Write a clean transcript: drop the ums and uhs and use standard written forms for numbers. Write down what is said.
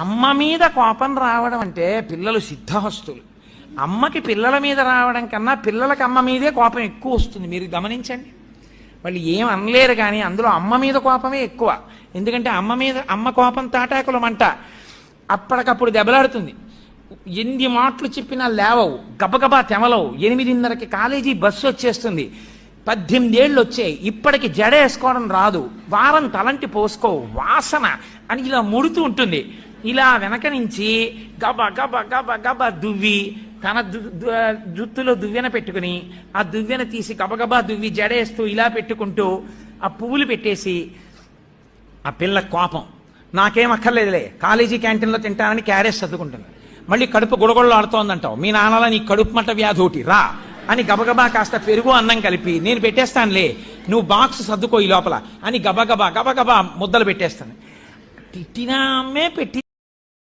అమ్మ మీద కోపం రావడం అంటే పిల్లలు సిద్ధహస్తులు. అమ్మకి పిల్లల మీద రావడం కన్నా పిల్లలకి అమ్మ మీదే కోపం ఎక్కువ వస్తుంది. మీరు గమనించండి. వాళ్ళు ఏం అనలేరు కానీ అందులో అమ్మ మీద కోపమే ఎక్కువ. ఎందుకంటే అమ్మ కోపం తాటాకుల మంట, అప్పటికప్పుడు దెబ్బలాడుతుంది. ఎన్ని మాటలు చెప్పినా లేవవు, గబగబా తెమలవు. 8:30కి కాలేజీ బస్సు వచ్చేస్తుంది. 18 ఏళ్ళు వచ్చాయి, ఇప్పటికి జడ వేసుకోవడం రాదు, వారం తలంటి పోసుకోవు, వాసన అని ఇలా ముడుతూ ఉంటుంది. ఇలా వెనక నుంచి గబ గబ గబ గబ దువ్వి తన జుత్తులో దువ్వెన పెట్టుకుని ఆ దువ్వెన తీసి గబగబా దువ్వి జడేస్తూ ఇలా పెట్టుకుంటూ ఆ పువ్వులు పెట్టేసి, ఆ పిల్ల కోపం నాకేం అక్కర్లేదులే, కాలేజీ క్యాంటీన్లో తింటానని క్యారేజ్ చదువుకుంటుంది. మళ్ళీ కడుపు గుడగొడలు ఆడుతోందంటావు, మీ నాన్నలా నీ కడుపు మంట వ్యాధి ఒకటి రా అని గబగబా కాస్త పెరుగు అన్నం కలిపి నేను పెట్టేస్తానులే, నువ్వు బాక్స్ సర్దుకో ఈ లోపల అని గబగబా గబగబా ముద్దలు పెట్టేస్తాను. తిట్టినామే పెట్టి